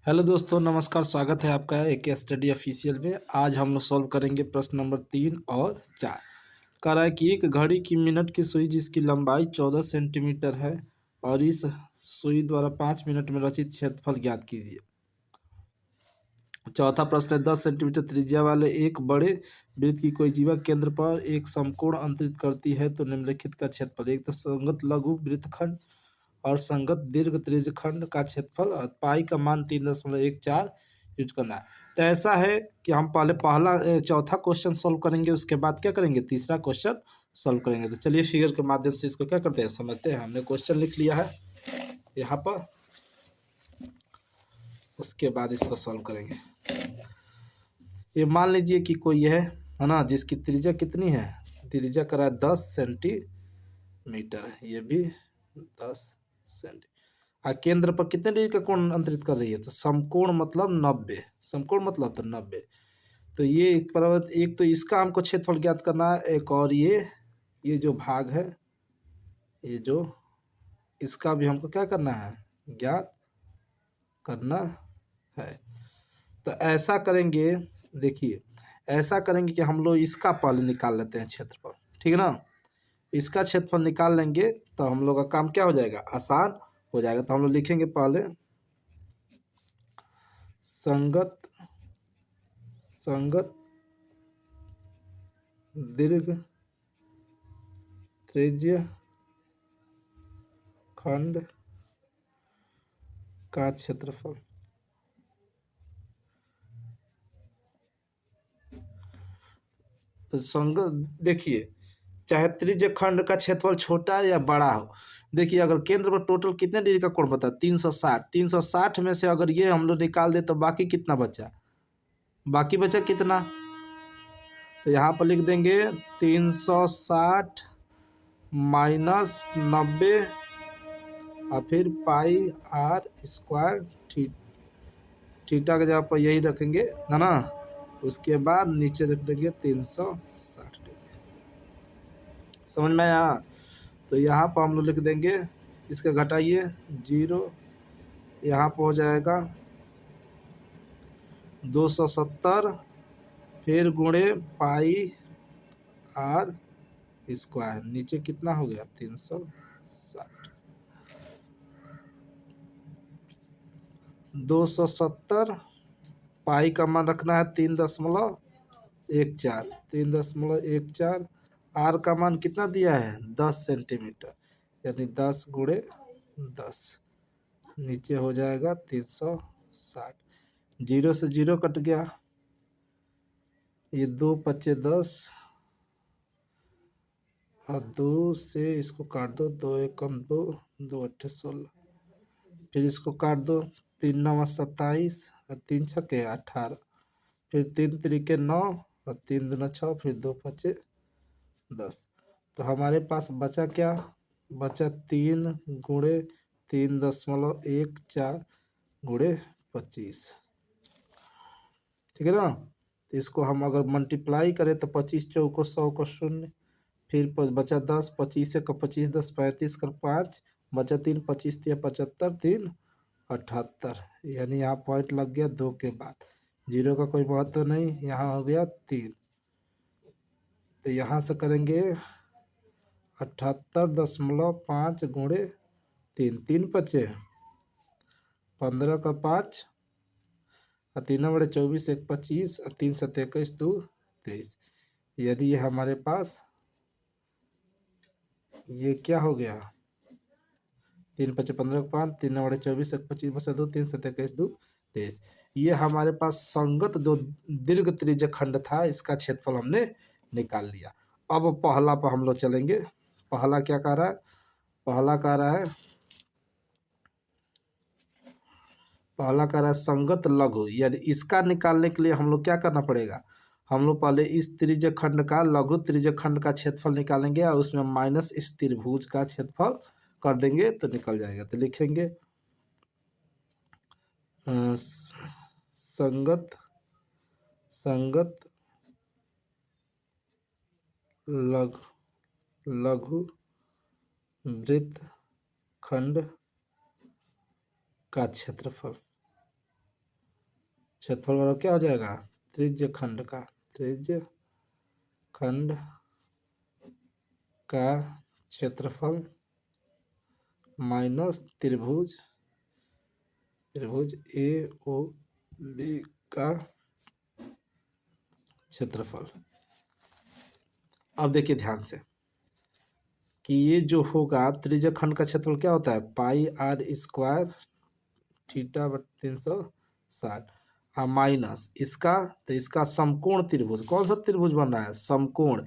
Hello दोस्तों, नमस्कार। स्वागत है आपका एक स्टडी ऑफिशियल में। आज हम लोग सॉल्व करेंगे प्रश्न नंबर 3 और 4। कह रहा है कि एक घड़ी की मिनट की सुई जिसकी लंबाई 14 सेंटीमीटर है और इस सुई द्वारा 5 मिनट में रचित क्षेत्रफल ज्ञात कीजिए। चौथा प्रश्न है 10 सेंटीमीटर त्रिज्या वाले एक बड़े वृत्त की कोई जीवा केंद्र पर एक समकोण अंतरित करती है तो निम्नलिखित का क्षेत्रफल। एक तो संगत लघु वृत्तखंड और संगत दीर्घ त्रिज्यखंड का क्षेत्रफल और पाई का मान 3.14 यूज करना है। तो ऐसा है कि हम पहले चौथा क्वेश्चन सॉल्व करेंगे, उसके बाद क्या करेंगे, तीसरा क्वेश्चन सॉल्व करेंगे। तो चलिए फिगर के माध्यम से इसको क्या करते हैं, समझते हैं। हमने क्वेश्चन लिख लिया है यहाँ पर, उसके बाद इसको सॉल्व करेंगे। ये मान लीजिए कि कोई है ना, जिसकी त्रिज्या कितनी है, त्रिज्या करा 10 सेंटीमीटर है, ये भी 10 सेंटीमीटर। केंद्र पर कितने डिग्री का कोण अंतरित कर रही है, तो समकोण मतलब 90। समकोण मतलब तो 90। तो ये एक तो इसका हमको क्षेत्रफल ज्ञात करना है, एक और ये जो भाग है, ये जो इसका भी हमको क्या करना है, ज्ञात करना है। तो ऐसा करेंगे, देखिए ऐसा करेंगे कि हम लोग इसका पहले निकाल लेते हैं क्षेत्रफल, ठीक है ना। इसका क्षेत्रफल निकाल लेंगे तो हम लोग का काम क्या हो जाएगा, आसान हो जाएगा। तो हम लोग लिखेंगे पहले संगत दीर्घ त्रिज्य खंड का क्षेत्रफल। तो देखिए, चाहे त्रिज्य खंड का क्षेत्रफल छोटा या बड़ा हो, देखिए अगर केंद्र पर टोटल कितने डिग्री का कोण बता, 360। 360 में से अगर ये हम लोग निकाल दे तो बाकी कितना बचा, बाकी बचा कितना, तो यहाँ पर लिख देंगे 360 माइनस 90 और फिर पाई आर स्क्वायर थीटा के जगह पर यही रखेंगे ना। उसके बाद नीचे रख देंगे 360 डिग्री। समझ में आया। तो यहाँ पर हम लोग लिख देंगे, इसका घटाइए 0, यहाँ पर हो जाएगा 270, फिर गुणे पाई आर स्क्वायर, नीचे कितना हो गया 360। 270 पाई का मान रखना है 3.14, 3.14। आर का मान कितना दिया है 10 सेंटीमीटर, यानी 10 गुणे 10, नीचे हो जाएगा 360। 0 से 0 कट गया, ये 2 पचे 10 और 2 से इसको काट दो, 2 एकम 2, 2 अट्ठे 16, फिर इसको काट दो, 3 9 27 और 3 छके 18, फिर 3 त्रिके 9 और 3 दूना 6, फिर 2 पचे 10। तो हमारे पास बचा क्या, बचा 3 गुणे 3.14 गुणे 25, ठीक है ना। तो इसको हम अगर मल्टीप्लाई करें तो 25 चौको 100 को 0, फिर बचा 10, 25 का 25 10 35 कर 5 बचा 3, 25 3 75 3 78, यानी यहाँ पॉइंट लग गया 2 के बाद, 0 का कोई महत्व नहीं, यहाँ हो गया 3। तो यहाँ से करेंगे 78.5 गुणे 3, 3 पचे 15 का 5 और 3 बड़े 24 1 25 और 3 7 21 2 23। यदि ये हमारे पास ये क्या हो गया, 3 पचे 15 5, 3 बड़े 24 1 25 बचा 2, 3 7 21 2 23। ये हमारे पास संगत जो दीर्घ त्रिज्य खंड था, इसका क्षेत्रफल हमने निकाल लिया। अब पहला पर हम लोग चलेंगे। पहला क्या कह रहा है, पहला कह रहा है संगत लघु, यानी इसका निकालने के लिए हम लोग क्या करना पड़ेगा, हम लोग पहले इस त्रिज्य खंड का लघु त्रिज्य खंड का क्षेत्रफल निकालेंगे और उसमें माइनस इस त्रिभुज का क्षेत्रफल कर देंगे तो निकल जाएगा। तो लिखेंगे संगत लघु वृत्त खंड का क्षेत्रफल। क्षेत्रफल बराबर क्या हो जाएगा, त्रिज्य खंड का, त्रिज्य खंड का क्षेत्रफल माइनस त्रिभुज, त्रिभुज ए ओ बी का क्षेत्रफल। अब देखिए ध्यान से कि ये जो होगा त्रिज्य खंड का क्षेत्रफल क्या होता है, पाई आर स्क्वायर थीटा बटा 360 और माइनस इसका, तो इसका समकोण त्रिभुज, कौन सा त्रिभुज बन रहा है, समकोण,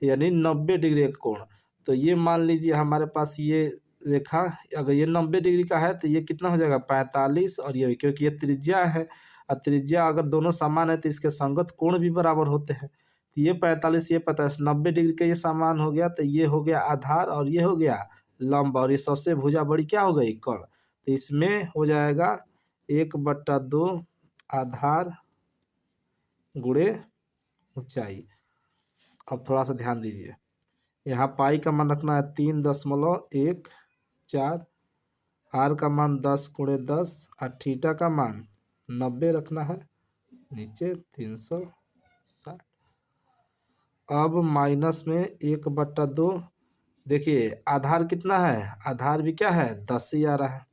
यानी 90 डिग्री का कोण। तो ये मान लीजिए हमारे पास ये रेखा, अगर ये 90 डिग्री का है तो ये कितना हो जाएगा 45, और ये क्योंकि ये त्रिज्या है, और त्रिज्या अगर दोनों समान है तो इसके संगत कोण भी बराबर होते हैं। तो ये 45, ये 45, 90 डिग्री का ये समान हो गया, तो ये हो गया आधार और ये हो गया लंब, और ये सबसे भुजा बड़ी क्या हो गई, कर्ण। तो इसमें हो जाएगा 1/2 आधार गुणे ऊंचाई। अब थोड़ा सा ध्यान दीजिए, यहाँ पाई का मान रखना है 3.14, आर का मान 10 × 10 और थीटा का मान 90 रखना है, नीचे 360। अब माइनस में 1/2, देखिए आधार कितना है, आधार भी क्या है 10 ही आ रहा है,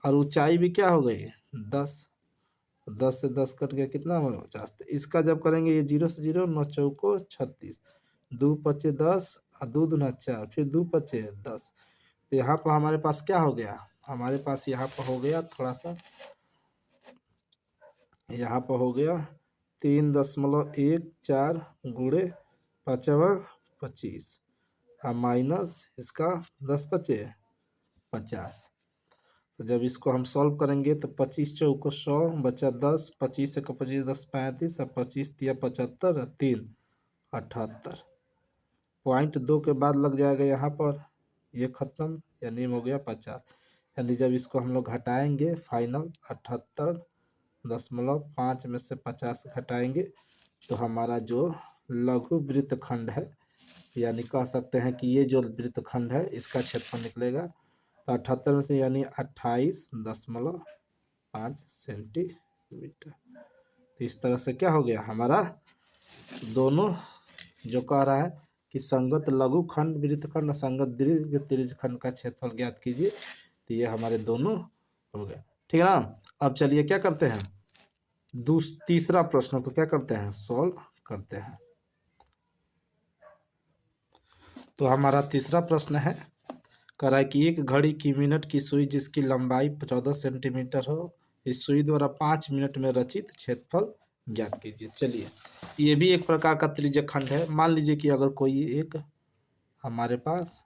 और ऊंचाई भी क्या हो गई 10, 10 से 10 कट गया कितना हुआ 50। तो इसका जब करेंगे ये 0 से 0, 9 चौको 36, 2 पचे 10 और 2 दूना 4, फिर 2 पचे 10। तो यहाँ पर हमारे पास क्या हो गया, हमारे पास यहाँ पर हो गया थोड़ा सा, यहाँ पर हो गया 3.14 गुणे 5/25 और माइनस इसका 10 पचे 50। तो जब इसको हम सॉल्व करेंगे तो 25 चौको 100 बचा 10, 25 एक 25 10 35 और 25 तिया 75 और 3 78। पॉइंट 2 के बाद लग जाएगा यहाँ पर, ये खत्म, यानी हो गया 50। यानी जब इसको हम लोग घटाएंगे फाइनल 78.5 में से 50 घटाएंगे तो हमारा जो लघु वृत्तखंड है, यानी कह सकते हैं कि ये जो वृत्तखंड है इसका क्षेत्रफल निकलेगा। तो 78 में से यानी 28.5 सेंटीमीटर। तो इस तरह से क्या हो गया हमारा, दोनों जो कह रहा है कि संगत लघु खंड वृत्तखंड और संगत दीर्घ त्रिज्य खंड का क्षेत्रफल ज्ञात कीजिए, तो ये हमारे दोनों हो गए, ठीक है ना। अब चलिए क्या करते हैं, तीसरा प्रश्न को क्या करते हैं, सॉल्व करते हैं। तो हमारा तीसरा प्रश्न है, कह रहा है कि एक घड़ी की मिनट की सुई जिसकी लंबाई 14 सेंटीमीटर हो, इस सुई द्वारा 5 मिनट में रचित क्षेत्रफल ज्ञात कीजिए। चलिए ये भी एक प्रकार का त्रिज्य खंड है। मान लीजिए कि अगर कोई एक हमारे पास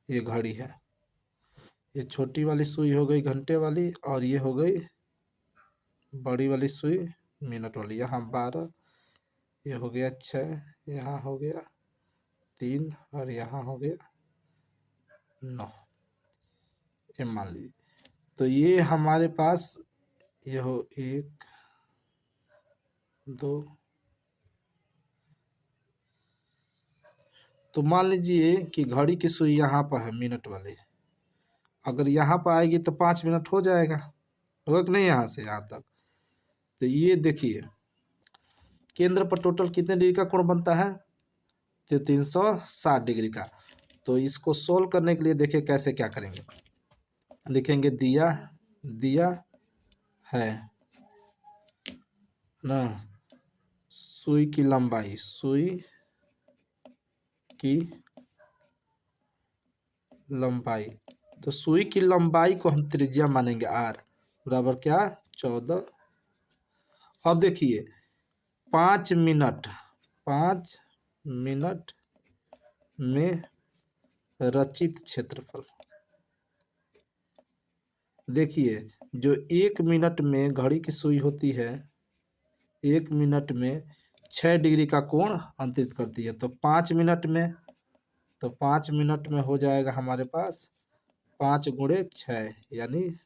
ये घड़ी है, ये छोटी वाली सुई हो गई घंटे वाली, और ये हो गई बड़ी वाली सुई मिनट वाली। यहाँ 12, ये हो गया 6, यहाँ हो गया 3 और यहाँ हो गया 9, ये मान लीजिए। तो ये हमारे पास ये हो 1 2, तो मान लीजिए कि घड़ी की सुई यहाँ पर है मिनट वाली, अगर यहाँ पर आएगी तो 5 मिनट हो जाएगा, होगा कि नहीं, यहाँ से यहाँ तक। तो ये देखिए केंद्र पर टोटल कितने डिग्री का कोण बनता है, तो 360 डिग्री का। तो इसको सोल्व करने के लिए देखिए कैसे क्या करेंगे, लिखेंगे दिया दिया है ना सुई की लंबाई, सुई की लंबाई, तो सुई की लंबाई को हम त्रिज्या मानेंगे r बराबर क्या 14। अब देखिए 5 मिनट में रचित क्षेत्रफल, देखिए जो 1 मिनट में घड़ी की सुई होती है 1 मिनट में 6 डिग्री का कोण अंतरित करती है, तो 5 मिनट में, तो 5 मिनट में हो जाएगा हमारे पास 5 × 6 यानी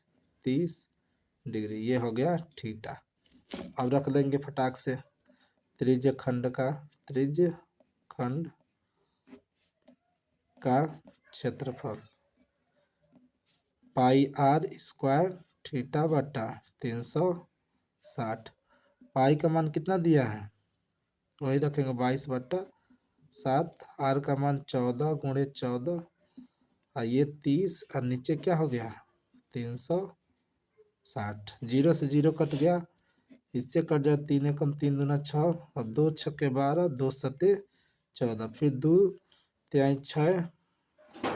30 डिग्री, ये हो गया थीटा। अब रख लेंगे फटाक से त्रिज्य खंड का क्षेत्रफल पाई r² थीटा बटा 360। पाई का मान कितना दिया है, वही रखेंगे 22/7। आर का मान 14 गुणे 14, और ये 30, और नीचे क्या हो गया 360। जीरो से जीरो कट गया, इससे कट जाए 3 एकम 3 दूना 6, और 2 छक्के 12, 2 सत्ते 14, फिर 2 त्याई 6,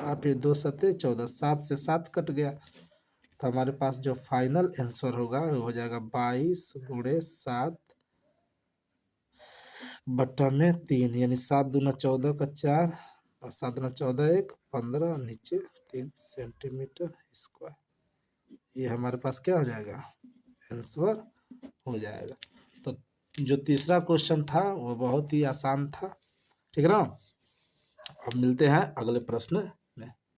और फिर 2 सत्ते 14, 7 से 7 कट गया। तो हमारे पास जो फाइनल आंसर होगा वो हो जाएगा 22 गुणे 7 बट्टा में 3, यानी 7 दूना 14 का 4, और 7 दूना 14 1 15, नीचे 3 सेंटीमीटर स्क्वायर। ये हमारे पास क्या हो जाएगा, आंसर हो जाएगा। तो जो तीसरा क्वेश्चन था वो बहुत ही आसान था, ठीक है ना। अब मिलते हैं अगले प्रश्न